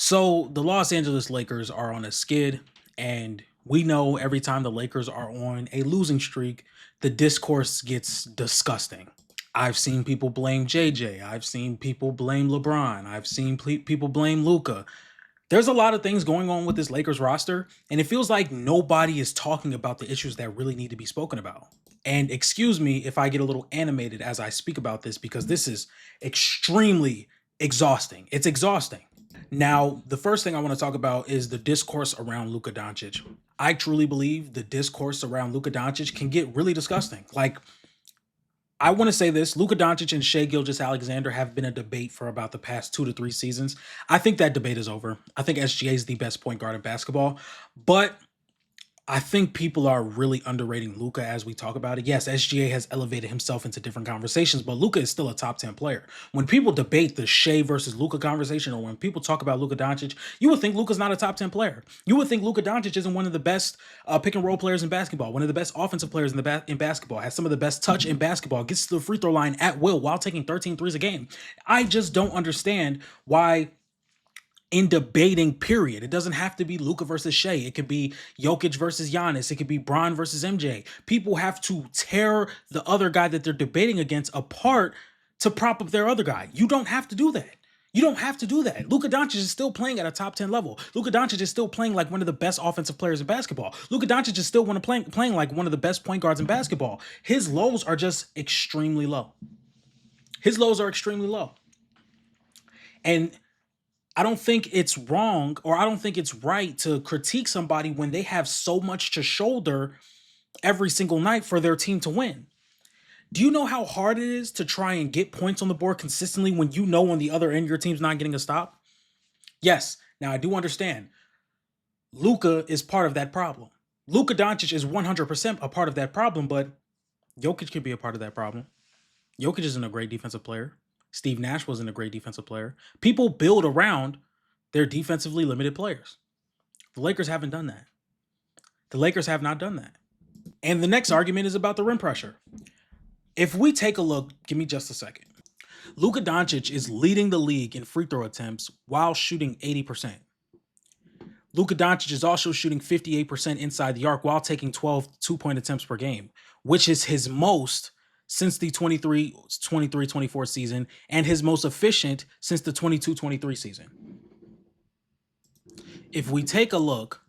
So the Los Angeles Lakers are on a skid, and we know every time the Lakers are on a losing streak, the discourse gets disgusting. I've seen people blame JJ. I've seen people blame LeBron. I've seen people blame Luka. There's a lot of things going on with this Lakers roster, and it feels like nobody is talking about the issues that really need to be spoken about. And excuse me if I get a little animated as I speak about this because this is extremely exhausting. It's exhausting. Now, the first thing I want to talk about is the discourse around Luka Dončić. I truly believe the discourse around Luka Dončić can get really disgusting. Like, I want to say this: Luka Dončić and Shai Gilgeous-Alexander have been a debate for about the past 2 to 3 seasons. I think that debate is over. I think SGA is the best point guard in basketball, but I think people are really underrating Luka as we talk about it. Yes, SGA has elevated himself into different conversations, but Luka is still a top 10 player. When people debate the Shea versus Luka conversation, or when people talk about Luka Doncic, you would think Luka's not a top 10 player. You would think Luka Doncic isn't one of the best pick and roll players in basketball, one of the best offensive players in basketball, has some of the best touch in basketball, gets to the free throw line at will while taking 13 threes a game. I just don't understand why in debating, period. It doesn't have to be Luka versus Shea. It could be Jokic versus Giannis. It could be Bron versus MJ. People have to tear the other guy that they're debating against apart to prop up their other guy. You don't have to do that. You don't have to do that. Luka Doncic is still playing at a top 10 level. Luka Doncic is still playing like one of the best offensive players in basketball. Luka Doncic is still playing like one of the best point guards in basketball. His lows are just extremely low. His lows are extremely low. And I don't think it's wrong, or I don't think it's right to critique somebody when they have so much to shoulder every single night for their team to win. Do you know how hard it is to try and get points on the board consistently when you know on the other end your team's not getting a stop? Yes. Now I do understand. Luka is part of that problem. Luka Doncic is 100% a part of that problem, but Jokic could be a part of that problem. Jokic isn't a great defensive player. Steve Nash wasn't a great defensive player. People build around their defensively limited players. The Lakers haven't done that. The Lakers have not done that. And the next argument is about the rim pressure. If we take a look, give me just a second. Luka Doncic is leading the league in free throw attempts while shooting 80%. Luka Doncic is also shooting 58% inside the arc while taking 12 two-point attempts per game, which is his most since the 23-24 season and his most efficient since the 22-23 season. If we take a look,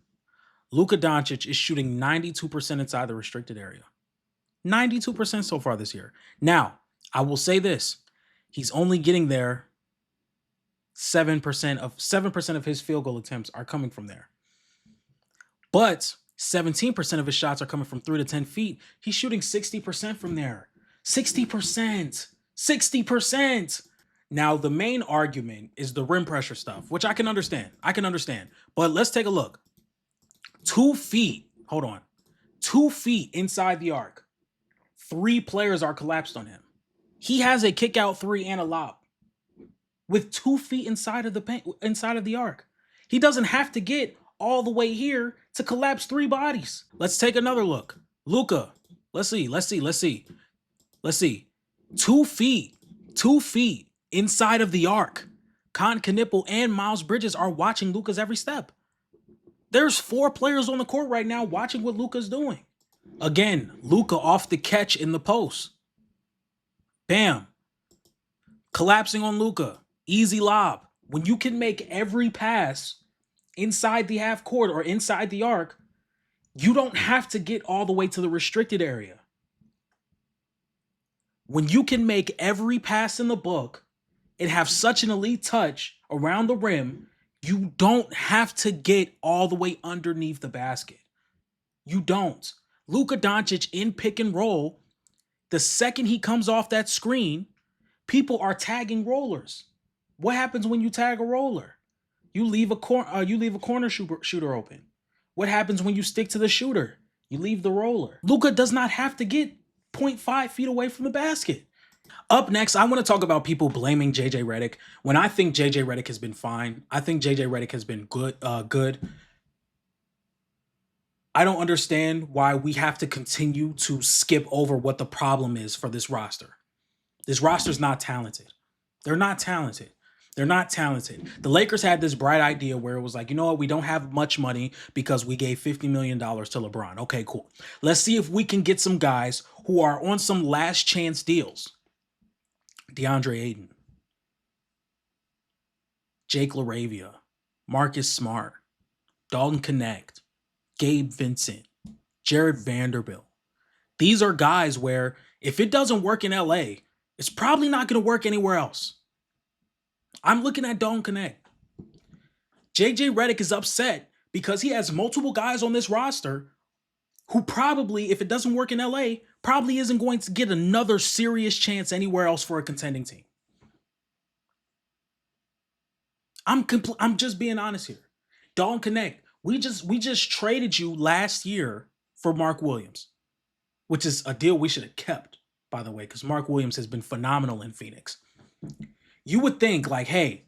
Luka Doncic is shooting 92% inside the restricted area. 92% so far this year. Now, I will say this. He's only getting there 7% of his field goal attempts are coming from there. But 17% of his shots are coming from 3 to 10 feet. He's shooting 60% from there. 60%. 60%. Now, the main argument is the rim pressure stuff, which I can understand. But let's take a look. 2 feet. Hold on. 2 feet inside the arc. 3 players are collapsed on him. He has a kick out 3 and a lob with 2 feet inside of the arc. He doesn't have to get all the way here to collapse 3 bodies. Let's take another look. Luka. Let's see. 2 feet. 2 feet inside of the arc. Con Knipple and Miles Bridges are watching Luka's every step. There's 4 players on the court right now watching what Luka's doing. Again, Luka off the catch in the post. Bam. Collapsing on Luka. Easy lob. When you can make every pass inside the half court or inside the arc, you don't have to get all the way to the restricted area. When you can make every pass in the book and have such an elite touch around the rim, you don't have to get all the way underneath the basket. You don't. Luka Doncic in pick and roll, the second he comes off that screen, people are tagging rollers. What happens when you tag a roller? You leave a corner shooter open. What happens when you stick to the shooter? You leave the roller. Luka does not have to get 0.5 feet away from the basket. Up next, I want to talk about people blaming JJ Redick when I think JJ Redick has been fine. I think JJ Redick has been good. I don't understand why we have to continue to skip over what the problem is for this roster. This roster's not talented. They're not talented. They're not talented. The Lakers had this bright idea where it was like, you know what? We don't have much money because we gave $50 million to LeBron. Okay, cool. Let's see if we can get some guys who are on some last chance deals. DeAndre Ayton, Jake LaRavia, Marcus Smart, Dalton Connect, Gabe Vincent, Jared Vanderbilt. These are guys where if it doesn't work in LA, it's probably not going to work anywhere else. I'm looking at Dalton Connect. JJ Redick is upset because he has multiple guys on this roster who probably, if it doesn't work in LA, probably isn't going to get another serious chance anywhere else for a contending team. I'm just being honest here. Dalton Connect, we just traded you last year for Mark Williams, which is a deal we should have kept, by the way, because Mark Williams has been phenomenal in Phoenix. You would think like, hey,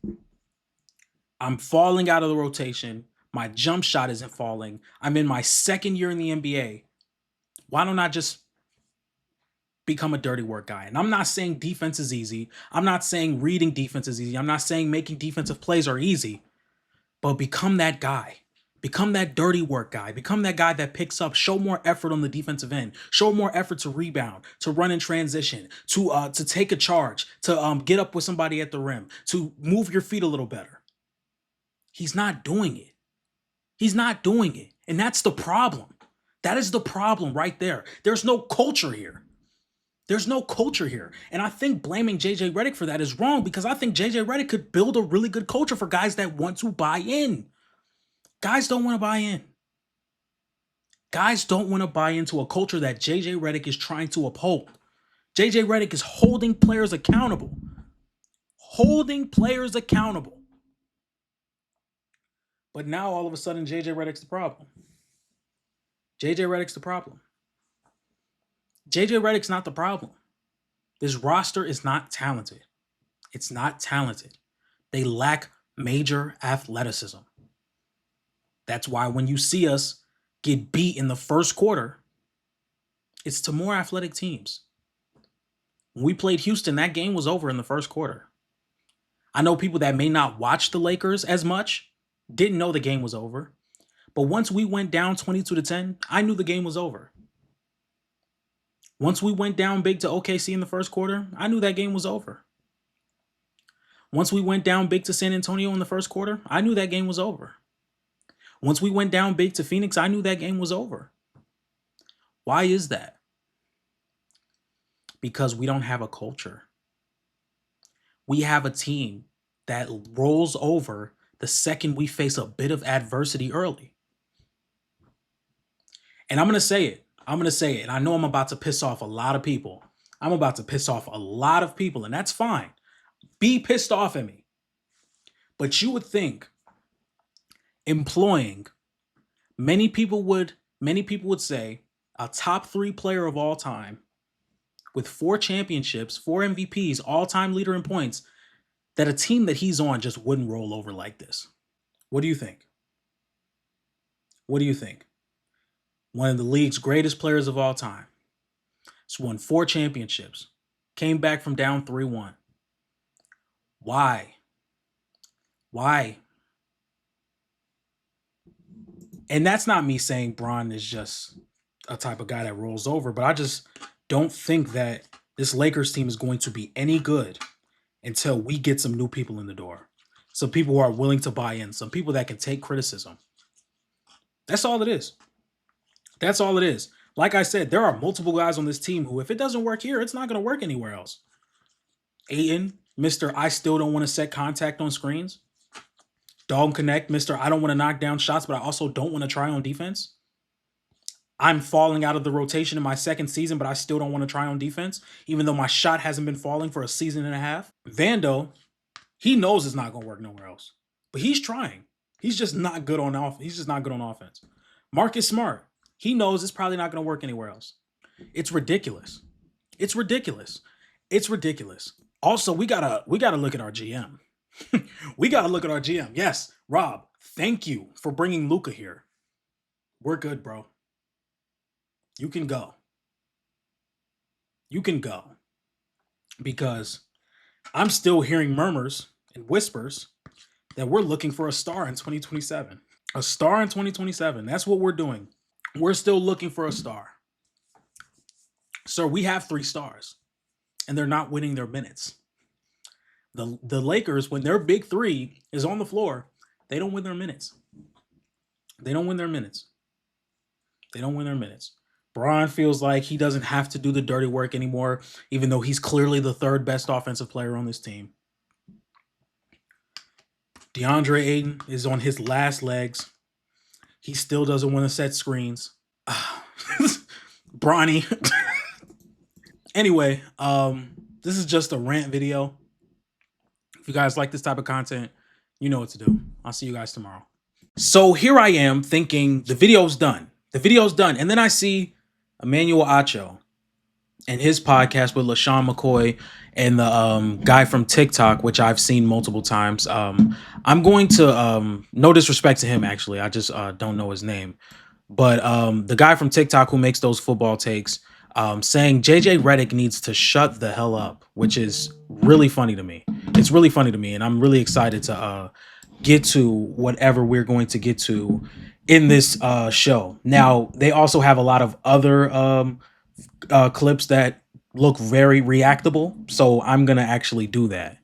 I'm falling out of the rotation. My jump shot isn't falling. I'm in my second year in the NBA. Why don't I just become a dirty work guy? And I'm not saying defense is easy. I'm not saying reading defense is easy. I'm not saying making defensive plays are easy. But become that guy. Become that dirty work guy. Become that guy that picks up. Show more effort on the defensive end. Show more effort to rebound, to run in transition, to take a charge, to get up with somebody at the rim, to move your feet a little better. He's not doing it. He's not doing it. And that's the problem. That is the problem right there. There's no culture here. There's no culture here. And I think blaming JJ Redick for that is wrong because I think JJ Redick could build a really good culture for guys that want to buy in. Guys don't want to buy in. Guys don't want to buy into a culture that JJ Redick is trying to uphold. JJ Redick is holding players accountable. Holding players accountable. But now all of a sudden JJ Redick's the problem. JJ Redick's the problem. JJ Redick's not the problem. This roster is not talented. It's not talented. They lack major athleticism. That's why when you see us get beat in the first quarter, it's to more athletic teams. When we played Houston, that game was over in the first quarter. I know people that may not watch the Lakers as much didn't know the game was over. But once we went down 22-10, I knew the game was over. Once we went down big to OKC in the first quarter, I knew that game was over. Once we went down big to San Antonio in the first quarter, I knew that game was over. Once we went down big to Phoenix, I knew that game was over. Why is that? Because we don't have a culture. We have a team that rolls over the second we face a bit of adversity early. And I'm going to say it. And I know I'm about to piss off a lot of people. I'm about to piss off a lot of people, and that's fine. Be pissed off at me. But you would think employing, many people would say, a top 3 player of all time with 4 championships, 4 MVPs, all-time leader in points, that a team that he's on just wouldn't roll over like this. What do you think? What do you think? One of the league's greatest players of all time. He's won 4 championships. Came back from down 3-1. Why? Why? And that's not me saying Bron is just a type of guy that rolls over, but I just don't think that this Lakers team is going to be any good until we get some new people in the door. Some people who are willing to buy in. Some people that can take criticism. That's all it is. That's all it is. Like I said, there are multiple guys on this team who, if it doesn't work here, it's not going to work anywhere else. Ayton, Mr. I still don't want to set contact on screens. Dalton Connect, Mr. I don't want to knock down shots, but I also don't want to try on defense. I'm falling out of the rotation in my second season, but I still don't want to try on defense, even though my shot hasn't been falling for a season and a half. Vando, he knows it's not going to work nowhere else, but he's trying. He's just not good on offense. He's just not good on offense. Marcus Smart, he knows it's probably not going to work anywhere else. It's ridiculous. It's ridiculous. It's ridiculous. Also, we gotta look at our GM. We gotta look at our GM. Yes, Rob, thank you for bringing Luka here. We're good, bro. You can go. You can go. Because I'm still hearing murmurs and whispers that we're looking for a star in 2027. A star in 2027. That's what we're doing. We're still looking for a star. So we have 3 stars, and they're not winning their minutes. The Lakers, when their big 3 is on the floor, they don't win their minutes. They don't win their minutes. They don't win their minutes. Bron feels like he doesn't have to do the dirty work anymore, even though he's clearly the 3rd best offensive player on this team. DeAndre Ayton is on his last legs. He still doesn't want to set screens. Bronny. Anyway, this is just a rant video. If you guys like this type of content, you know what to do. I'll see you guys tomorrow. So here I am thinking the video's done. The video's done. And then I see Emmanuel Acho and his podcast with LaShawn McCoy and the guy from TikTok, which I've seen multiple times. I'm going to, no disrespect to him, actually. I just don't know his name. But the guy from TikTok who makes those football takes, saying JJ Redick needs to shut the hell up, which is really funny to me. It's really funny to me, and I'm really excited to get to whatever we're going to get to in this show. Now, they also have a lot of other clips that look very reactable, so I'm going to actually do that.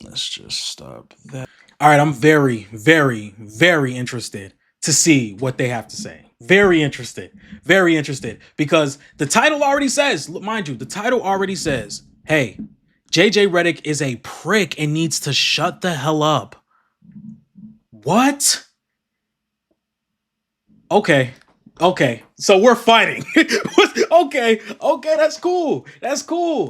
Let's just stop that. All right, I'm very, very, very interested to see what they have to say. Very interested, because the title already says, mind you, the title already says, hey, JJ Redick is a prick and needs to shut the hell up. What? Okay, so we're fighting. Okay, that's cool.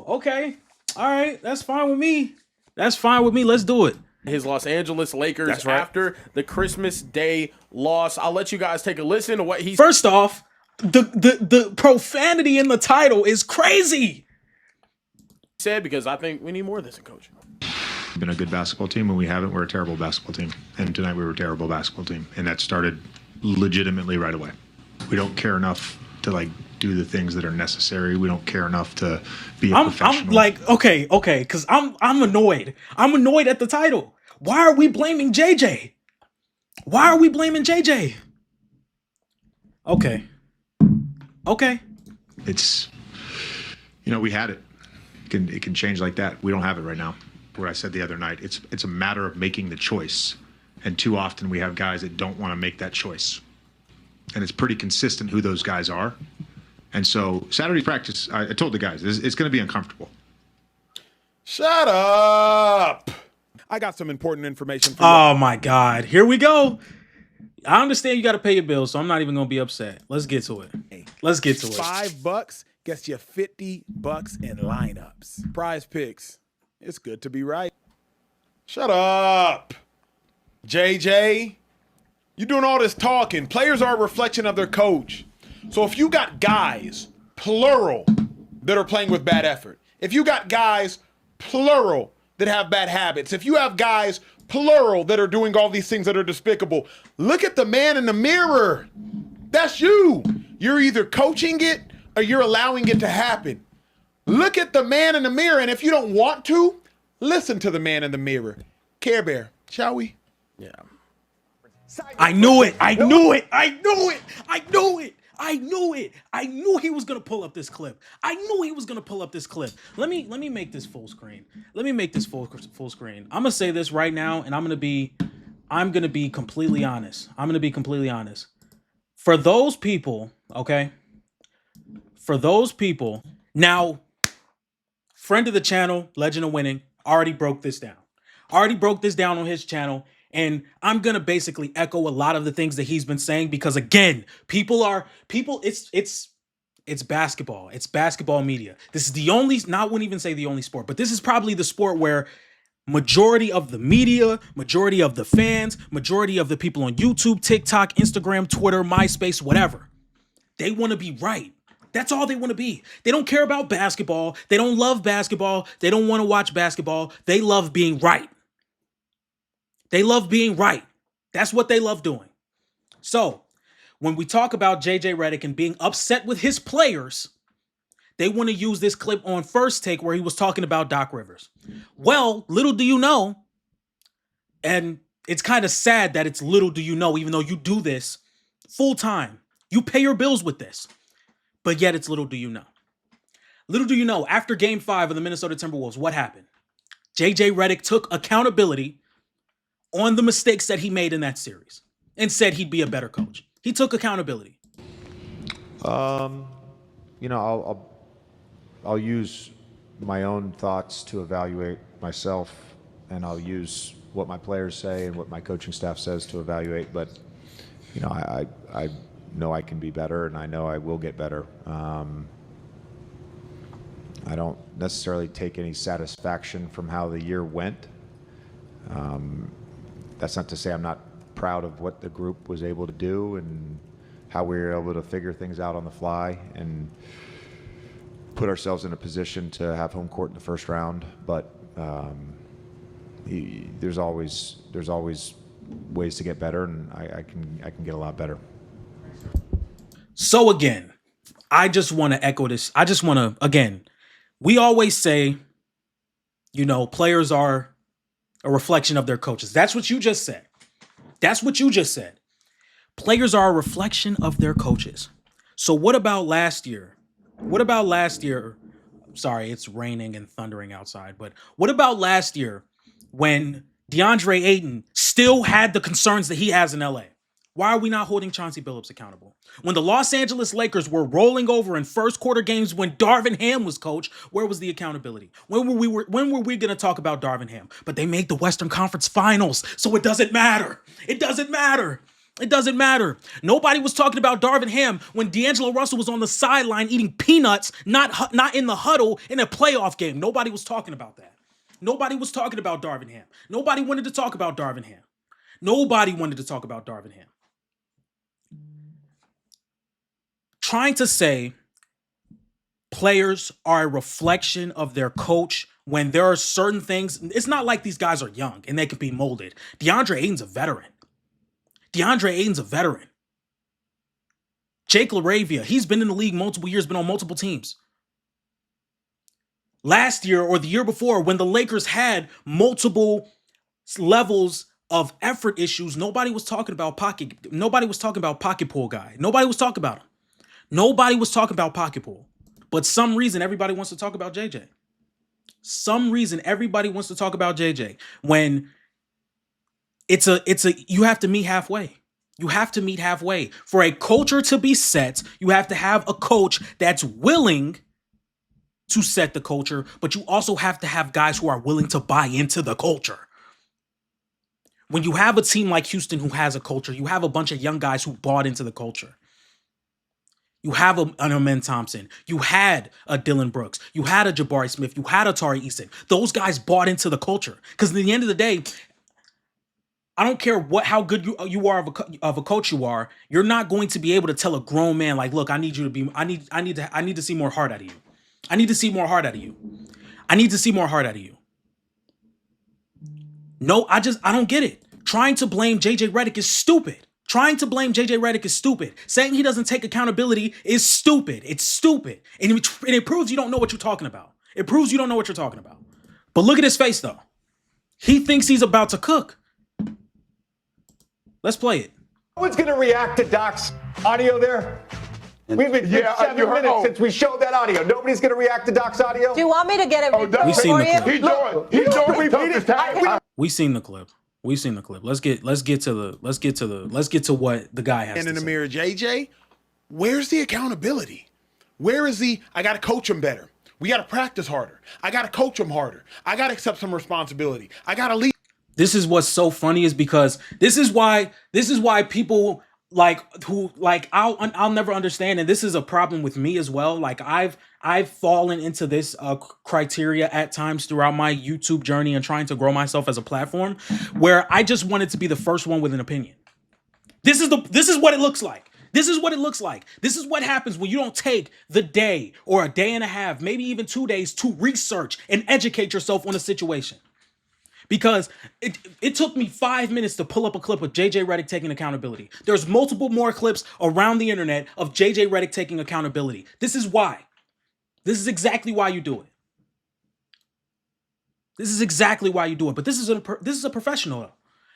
Okay, all right, that's fine with me. Let's do it. His Los Angeles Lakers after the Christmas Day loss. I'll let you guys take a listen to what he First off, the profanity in the title is crazy. Said, because I think we need more of this in coaching. We've been a good basketball team. When we haven't, we're a terrible basketball team. And tonight we were a terrible basketball team. And that started legitimately right away. We don't care enough to do the things that are necessary. We don't care enough to be a professional. I'm like, okay, because I'm annoyed. I'm annoyed at the title. Why are we blaming JJ? Okay. It's, we had it. It can change like that. We don't have it right now. What I said the other night, it's a matter of making the choice. And too often we have guys that don't want to make that choice. And it's pretty consistent who those guys are. And so Saturday practice, I told the guys, it's going to be uncomfortable. Shut up. I got some important information for you. Oh my God. Here we go. I understand you got to pay your bills, so I'm not even going to be upset. Let's get to it. $5 gets you $50 in lineups. Prize Picks. It's good to be right. Shut up. JJ, you're doing all this talking. Players are a reflection of their coach. So if you got guys, plural, that are playing with bad effort, if you got guys, plural, that have bad habits, if you have guys, plural, that are doing all these things that are despicable, look at the man in the mirror. That's you. You're either coaching it or you're allowing it to happen. Look at the man in the mirror, and if you don't want to, listen to the man in the mirror. Care Bear, shall we? Yeah. I knew it. I knew he was gonna pull up this clip. Let me make this full screen. Full screen. I'm gonna say this right now, and I'm gonna be completely honest. For those people, okay? Now, friend of the channel, Legend of Winning, already broke this down on his channel. And I'm going to basically echo a lot of the things that he's been saying, because again, it's basketball. It's basketball media. This is the only, not wouldn't even say the only sport, but this is probably the sport where majority of the media, majority of the fans, majority of the people on YouTube, TikTok, Instagram, Twitter, MySpace, whatever, they want to be right. That's all they want to be. They don't care about basketball. They don't love basketball. They don't want to watch basketball. They love being right. That's what they love doing. So when we talk about JJ Redick and being upset with his players, They want to use this clip on First Take where he was talking about Doc Rivers. Well, little do you know, and it's kind of sad that it's little do you know, even though you do this full time. You pay your bills with this, but yet it's little do you know. Little do you know, after Game 5 of the Minnesota Timberwolves, what happened? JJ Redick took accountability on the mistakes that he made in that series and said he'd be a better coach. He took accountability. You know, I'll use my own thoughts to evaluate myself, and I'll use what my players say and what my coaching staff says to evaluate. But you know, I know I can be better, and I know I will get better. I don't necessarily take any satisfaction from how the year went. That's not to say I'm not proud of what the group was able to do and how we were able to figure things out on the fly and put ourselves in a position to have home court in the first round. But there's always ways to get better, and I can get a lot better. So again, I just want to echo this. I just want to, again, we always say, you know, players are a reflection of their coaches. That's what you just said. That's what you just said. Players are a reflection of their coaches. So what about last year? What about last year? Sorry, it's raining and thundering outside. But what about last year when DeAndre Ayton still had the concerns that he has in LA? Why are we not holding Chauncey Billups accountable? When the Los Angeles Lakers were rolling over in first quarter games when Darvin Ham was coach, where was the accountability? When were we going to talk about Darvin Ham? But they made the Western Conference Finals, so it doesn't matter. It doesn't matter. It doesn't matter. Nobody was talking about Darvin Ham when D'Angelo Russell was on the sideline eating peanuts, not in the huddle in a playoff game. Nobody was talking about that. Nobody was talking about Darvin Ham. Nobody wanted to talk about Darvin Ham. Nobody wanted to talk about Darvin Ham. Trying to say players are a reflection of their coach when there are certain things. It's not like these guys are young and they can be molded. DeAndre Ayton's a veteran. Jake LaRavia, he's been in the league multiple years, been on multiple teams. Last year or the year before, when the Lakers had multiple levels of effort issues, nobody was talking about pocket. Nobody was talking about pocket pool guy. Nobody was talking about him. Nobody was talking about pocket pool. But some reason everybody wants to talk about JJ. Some reason everybody wants to talk about JJ when you have to meet halfway. You have to meet halfway. For a culture to be set, you have to have a coach that's willing to set the culture, but you also have to have guys who are willing to buy into the culture. When you have a team like Houston who has a culture, you have a bunch of young guys who bought into the culture. You have an Amen Thompson. You had a Dylan Brooks. You had a Jabari Smith. You had a Tari Eason. Those guys bought into the culture. Because at the end of the day, I don't care how good you are of a coach you are. You're not going to be able to tell a grown man like, look, I need to see more heart out of you. I need to see more heart out of you. I need to see more heart out of you. No, I don't get it. Trying to blame JJ Redick is stupid. Trying to blame JJ Redick is stupid. Saying he doesn't take accountability is stupid. It's stupid. And it proves you don't know what you're talking about. It proves you don't know what you're talking about. But look at his face, though. He thinks he's about to cook. Let's play it. No one's going to react to Doc's audio there. We've been 7 minutes since we showed that audio. Nobody's going to react to Doc's audio. Do you want me to get it We've seen the clip. We've seen the clip. We've seen the clip. Let's get to what the guy has And to in the say. mirror, JJ, where's the accountability? Where is I got to coach him better. We got to practice harder. I got to coach him harder. I got to accept some responsibility. I got to lead. This is what's so funny is because this is why people I'll never understand, and this is a problem with me as well. Like I've fallen into this criteria at times throughout my YouTube journey and trying to grow myself as a platform, where I just wanted to be the first one with an opinion. This is what it looks like. This is what it looks like. This is what happens when you don't take the day or a day and a half, maybe even 2 days to research and educate yourself on a situation. Because it took me 5 minutes to pull up a clip of JJ Redick taking accountability. There's multiple more clips around the internet of JJ Redick taking accountability. This is why. This is exactly why you do it. This is exactly why you do it. But this is a professional.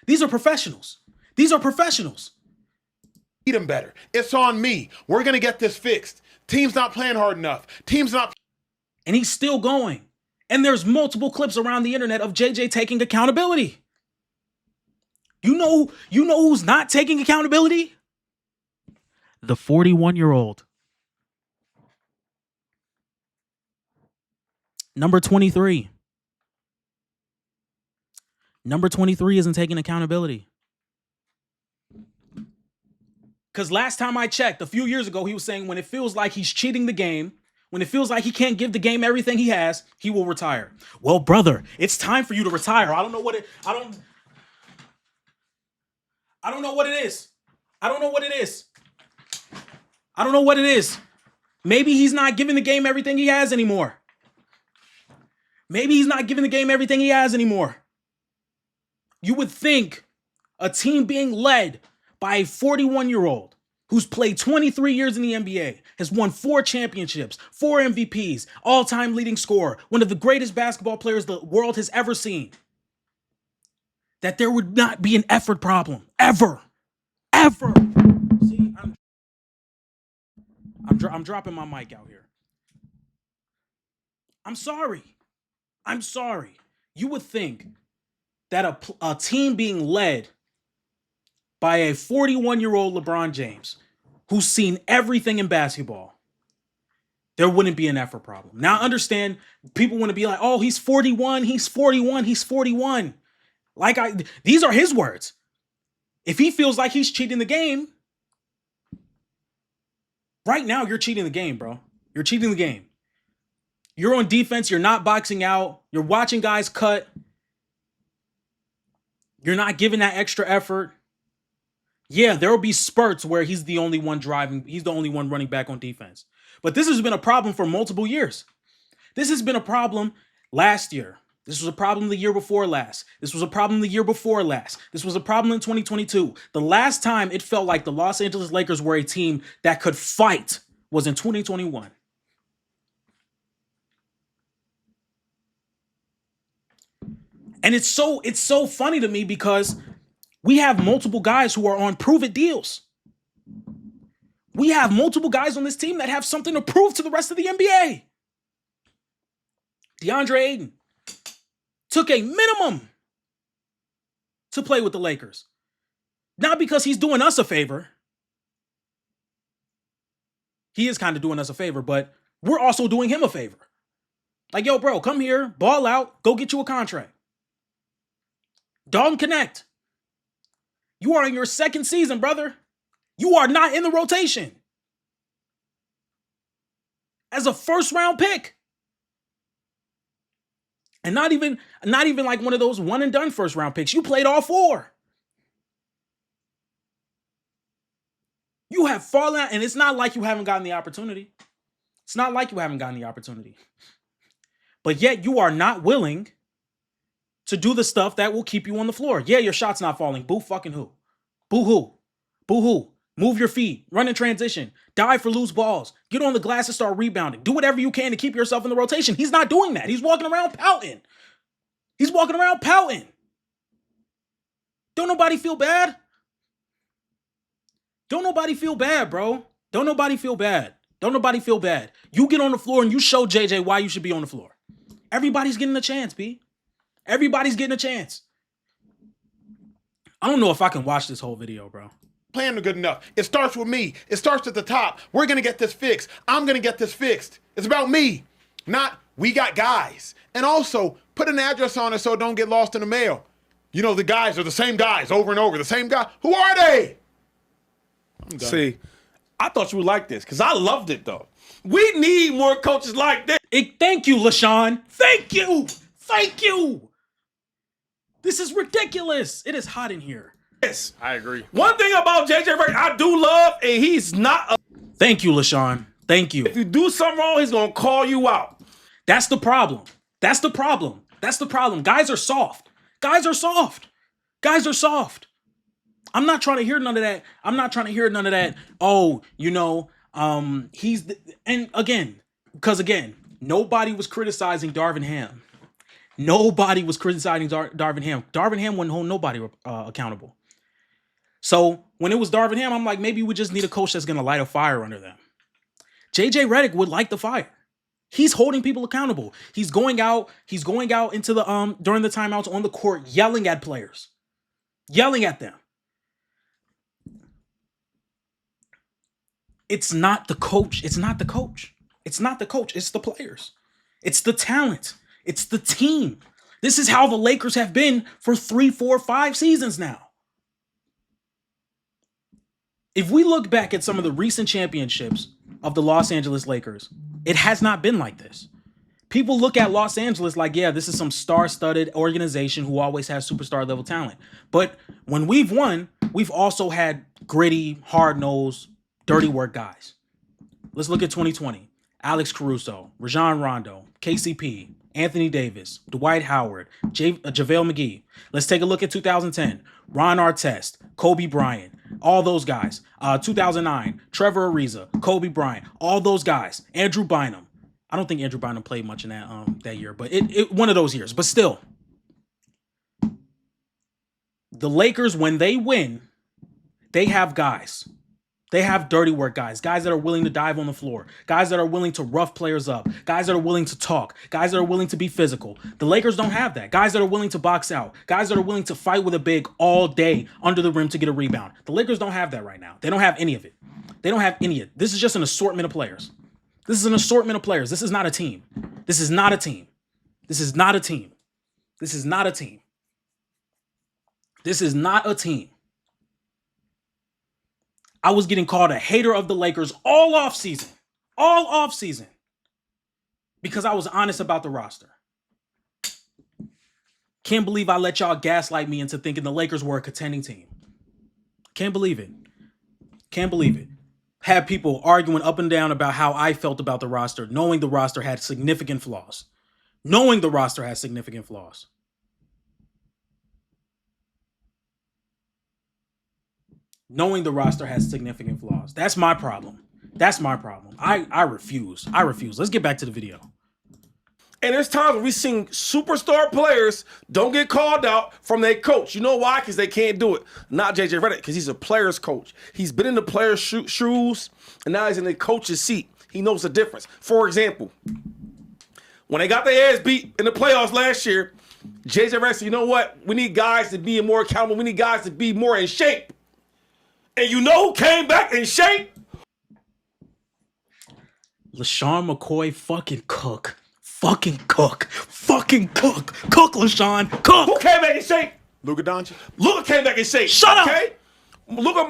These are professionals. These are professionals. Eat them better. It's on me. We're going to get this fixed. Team's not playing hard enough. Team's not. And he's still going. And there's multiple clips around the internet of JJ taking accountability. You know who's not taking accountability? The 41-year-old. Number 23. Number 23 isn't taking accountability. Because last time I checked, a few years ago, he was saying when it feels like he's cheating the game, when it feels like he can't give the game everything he has, he will retire. Well, brother, it's time for you to retire. I don't know what it is. I don't know what it is. I don't know what it is. Maybe he's not giving the game everything he has anymore. You would think a team being led by a 41-year-old who's played 23 years in the NBA, has won 4 championships, 4 MVPs, all-time leading scorer, one of the greatest basketball players the world has ever seen, that there would not be an effort problem. Ever. See, I'm dropping my mic out here. I'm sorry. You would think that a team being led by a 41-year-old LeBron James who's seen everything in basketball, there wouldn't be an effort problem. Now, I understand people want to be like, oh, he's 41. These are his words. If he feels like he's cheating the game, right now you're cheating the game, bro. You're cheating the game. You're on defense. You're not boxing out. You're watching guys cut. You're not giving that extra effort. Yeah, there will be spurts where he's the only one driving. He's the only one running back on defense. But this has been a problem for multiple years. This has been a problem last year. This was a problem the year before last. This was a problem the year before last. This was a problem in 2022. The last time it felt like the Los Angeles Lakers were a team that could fight was in 2021. And it's so funny to me because we have multiple guys who are on prove-it deals. We have multiple guys on this team that have something to prove to the rest of the NBA. DeAndre Ayton took a minimum to play with the Lakers. Not because he's doing us a favor. He is kind of doing us a favor, but we're also doing him a favor. Like, yo, bro, come here, ball out, go get you a contract. Dalton Connect. You are in your second season, brother. You are not in the rotation. As a first-round pick. And not even like one of those one-and-done first-round picks. You played all 4. You have fallen out, and it's not like you haven't gotten the opportunity. But yet you are not willing to do the stuff that will keep you on the floor. Yeah, your shot's not falling. Boo fucking who? Boo hoo. Move your feet. Run in transition. Dive for loose balls. Get on the glass and start rebounding. Do whatever you can to keep yourself in the rotation. He's not doing that. He's walking around pouting. Don't nobody feel bad? Don't nobody feel bad, bro. Don't nobody feel bad. You get on the floor and you show JJ why you should be on the floor. Everybody's getting a chance, B. Everybody's getting a chance. I don't know if I can watch this whole video, bro. Playing good enough. It starts with me. It starts at the top. We're going to get this fixed. I'm going to get this fixed. It's about me, not we got guys. And also, put an address on it so it don't get lost in the mail. You know, the guys are the same guys over and over. The same guy. Who are they? See, I thought you would like this because I loved it, though. We need more coaches like this. Thank you, LaShawn. Thank you. This is ridiculous. It is hot in here. Yes, I agree. One thing about JJ Redick I do love, and he's not. Thank you, LaShawn. Thank you. If you do something wrong, he's gonna call you out. That's the problem. Guys are soft. I'm not trying to hear none of that. Oh, you know, because again, Nobody was criticizing Darvin Ham. Nobody was criticizing Darvin Ham. Darvin Ham wouldn't hold nobody accountable. So when it was Darvin Ham, I'm like, maybe we just need a coach that's going to light a fire under them. JJ Redick would light the fire. He's holding people accountable. He's going out into the during the timeouts on the court, yelling at players, yelling at them. It's not the coach. It's not the coach. It's not the coach. It's the players. It's the talent. It's the team. This is how the Lakers have been for 3, 4, 5 seasons now. If we look back at some of the recent championships of the Los Angeles Lakers, it has not been like this. People look at Los Angeles like, yeah, this is some star-studded organization who always has superstar level talent. But when we've won, we've also had gritty, hard-nosed, dirty work guys. Let's look at 2020. Alex Caruso, Rajon Rondo, KCP, Anthony Davis, Dwight Howard, JaVale McGee. Let's take a look at 2010. Ron Artest, Kobe Bryant, all those guys. 2009, Trevor Ariza, Kobe Bryant, all those guys. Andrew Bynum. I don't think Andrew Bynum played much in that year, but it one of those years. But still, the Lakers, when they win, they have guys. They have dirty work guys that are willing to dive on the floor, guys that are willing to rough players up, guys that are willing to talk, guys that are willing to be physical. The Lakers don't have that. Guys that are willing to box out, guys that are willing to fight with a big all day under the rim to get a rebound. The Lakers don't have that right now. They don't have any of it. They don't have any of it. This is just an assortment of players. This is an assortment of players. This is not a team. This is not a team. This is not a team. This is not a team. This is not a team. I was getting called a hater of the Lakers all offseason, because I was honest about the roster. Can't believe I let y'all gaslight me into thinking the Lakers were a contending team. Can't believe it. Can't believe it. Had people arguing up and down about how I felt about the roster, knowing the roster had significant flaws. Knowing the roster has significant flaws. Knowing the roster has significant flaws. That's my problem. That's my problem. I refuse. I refuse. Let's get back to the video. And there's times when we seen superstar players don't get called out from their coach. You know why? Because they can't do it. Not JJ Redick, because he's a player's coach. He's been in the player's shoes, and now he's in the coach's seat. He knows the difference. For example, when they got their ass beat in the playoffs last year, JJ Redick said, you know what? We need guys to be more accountable. We need guys to be more in shape. And you know who came back in shape? LaShawn McCoy fucking cook. Fucking cook. Fucking cook. Cook, LaShawn. Cook. Who came back in shape? Luka Dončić. Luka came back in shape. Shut up. Okay? Luka,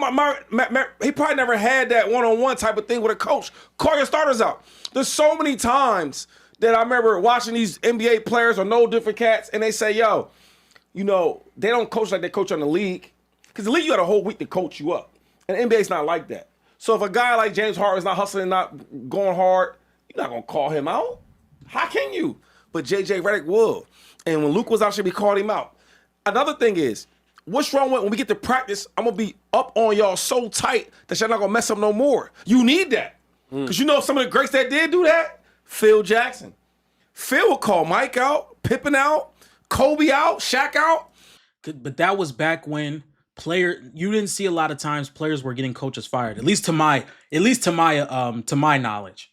he probably never had that one-on-one type of thing with a coach. Call your starters out. There's so many times that I remember watching these NBA players or no different cats, and they say, yo, you know, they don't coach like they coach on the league. Because the league, you got a whole week to coach you up. And the NBA's not like that. So if a guy like James Harden's not hustling, not going hard, you're not going to call him out. How can you? But JJ Redick will. And when Luka was out, we called him out. Another thing is, what's wrong with when we get to practice, I'm going to be up on y'all so tight that y'all not going to mess up no more. You need that. Because you know some of the greats that did do that? Phil Jackson. Phil would call Mike out, Pippen out, Kobe out, Shaq out. But that was back when you didn't see a lot of times players were getting coaches fired. At least to my knowledge.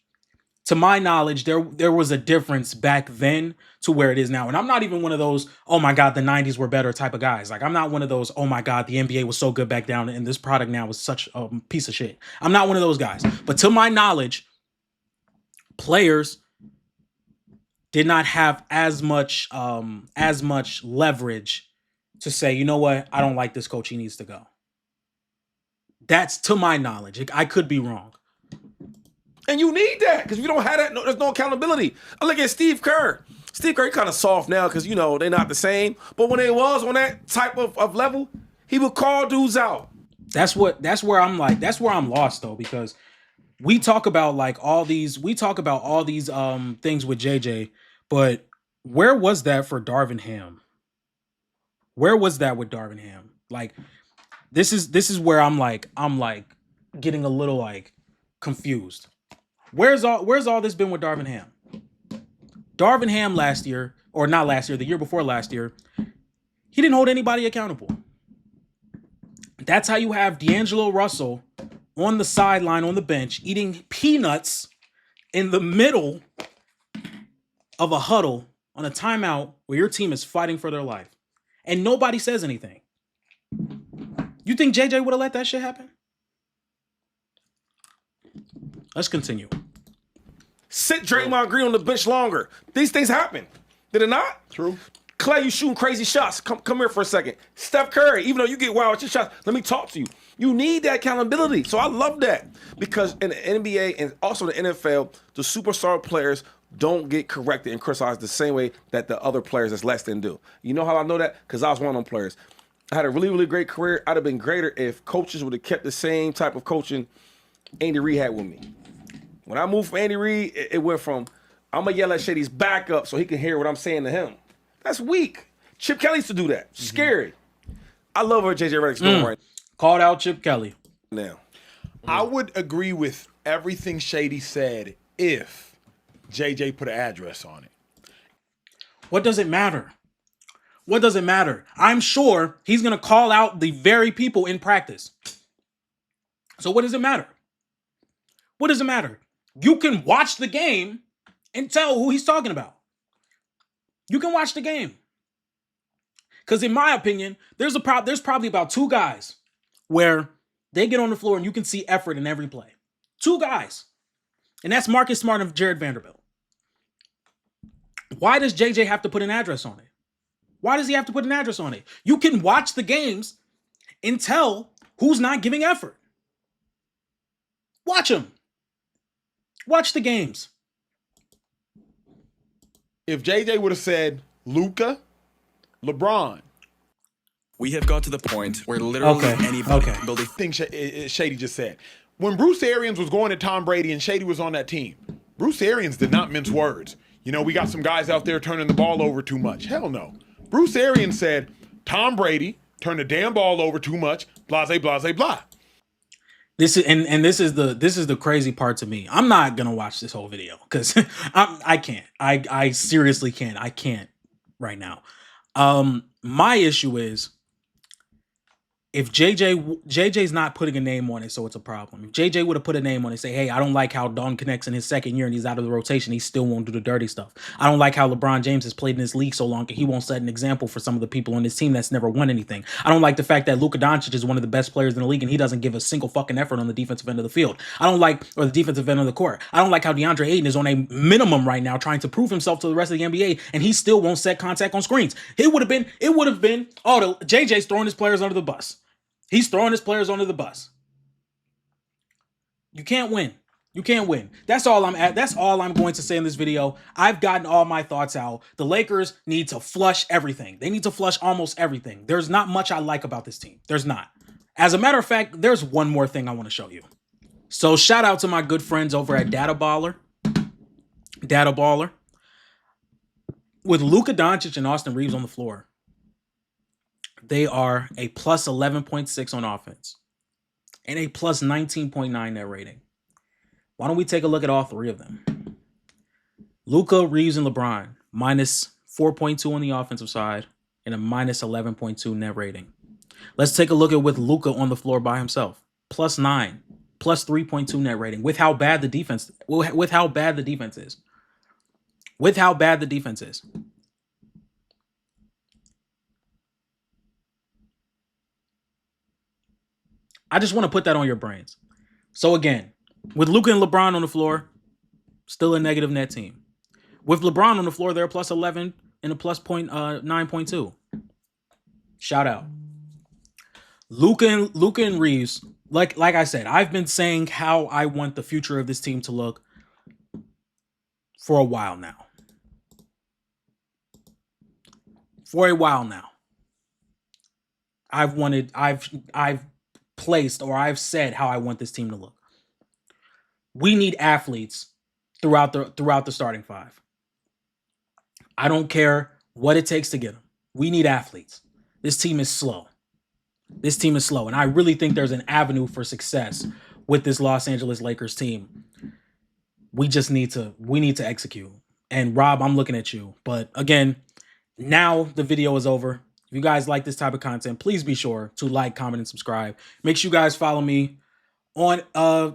To my knowledge, there was a difference back then to where it is now. And I'm not even one of those, oh my God, the 90s were better type of guys. Like, I'm not one of those, oh my God, the NBA was so good back down and this product now was such a piece of shit. I'm not one of those guys. But to my knowledge, players did not have as much leverage to say, you know what, I don't like this coach, he needs to go. That's to my knowledge. I could be wrong. And you need that, because if you don't have that, there's no accountability. I look at Steve Kerr. Steve Kerr kind of soft now because, you know, they're not the same. But when they was on that type of level, he would call dudes out. That's where I'm lost though, because we talk about all these things with JJ, but where was that for Darvin Ham? Where was that with Darvin Ham? Like, this is where I'm getting a little confused. Where's all this been with Darvin Ham? Darvin Ham last year, or not last year, the year before last year, he didn't hold anybody accountable. That's how you have D'Angelo Russell on the sideline on the bench eating peanuts in the middle of a huddle on a timeout where your team is fighting for their life. And nobody says anything. You think JJ would have let that shit happen? Let's continue. Sit Draymond Green on the bench longer. These things happen. Did it not? True. Clay, you shooting crazy shots. Come here for a second. Steph Curry, even though you get wild with your shots, let me talk to you. You need that accountability. So I love that because in the NBA and also the NFL, the superstar players don't get corrected and criticized the same way that the other players that's less than do. You know how I know that? Because I was one of them players. I had a really, really great career. I'd have been greater if coaches would have kept the same type of coaching Andy Reid had with me. When I moved from Andy Reid, it went from, I'm going to yell at Shady's back up so he can hear what I'm saying to him. That's weak. Chip Kelly used to do that. Scary. I love what JJ Redick's doing right Called out Chip Kelly. now. I would agree with everything Shady said if JJ put an address on it. What does it matter? What does it matter? I'm sure he's going to call out the very people in practice. So what does it matter? What does it matter? You can watch the game and tell who he's talking about. You can watch the game. Because in my opinion, there's probably about two guys where they get on the floor and you can see effort in every play. Two guys. And that's Marcus Smart and Jared Vanderbilt. Why does JJ have to put an address on it? Why does he have to put an address on it? You can watch the games and tell who's not giving effort. Watch them. Watch the games. If JJ would have said Luka, LeBron, we have got to the point where literally anybody can build a thing Shady just said. When Bruce Arians was going to Tom Brady and Shady was on that team, Bruce Arians did not mince words. You know, we got some guys out there turning the ball over too much. Hell no. Bruce Arians said, Tom Brady turned the damn ball over too much, blase, blase, blah. This is the crazy part to me. I'm not gonna watch this whole video because I can't. I seriously can't. I can't right now. My issue is if JJ's not putting a name on it, so it's a problem. If JJ would have put a name on it, say, hey, I don't like how Don connects in his second year and he's out of the rotation, he still won't do the dirty stuff. I don't like how LeBron James has played in this league so long and he won't set an example for some of the people on this team that's never won anything. I don't like the fact that Luka Dončić is one of the best players in the league and he doesn't give a single fucking effort on the defensive end of the field. Or the defensive end of the court. I don't like how DeAndre Ayton is on a minimum right now trying to prove himself to the rest of the NBA and he still won't set contact on screens. It would have been, JJ's throwing his players under the bus. He's throwing his players under the bus. You can't win. You can't win. That's all I'm going to say in this video. I've gotten all my thoughts out. The Lakers need to flush everything. They need to flush almost everything. There's not much I like about this team. There's not. As a matter of fact, there's one more thing I want to show you. So shout out to my good friends over at Data Baller. With Luka Dončić and Austin Reeves on the floor, they are a plus 11.6 on offense and a plus 19.9 net rating. Why don't we take a look at all three of them? Luka, Reeves, and LeBron, minus 4.2 on the offensive side and a minus 11.2 net rating. Let's take a look at with Luka on the floor by himself. Plus 9, plus 3.2 net rating with how bad the defense is. I just want to put that on your brains. So again, with Luka and LeBron on the floor, still a negative net team. With LeBron on the floor, they're a plus 11 and a plus 9.2. Shout out. Luka and Reeves, like I said, I've been saying how I want the future of this team to look for a while now. I've placed or I've said how I want this team to look. We need athletes throughout the starting five. I don't care what it takes to get them. We need athletes. This team is slow. And I really think there's an avenue for success with this Los Angeles Lakers team. We need to execute. And Rob, I'm looking at you. But again, now the video is over. If you guys like this type of content, please be sure to like, comment, and subscribe. Make sure you guys follow me on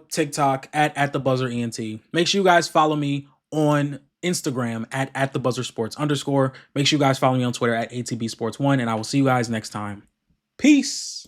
TikTok at the Buzzer ENT. Make sure you guys follow me on Instagram at the Buzzer Sports _. Make sure you guys follow me on Twitter at ATB Sports 1, and I will see you guys next time. Peace.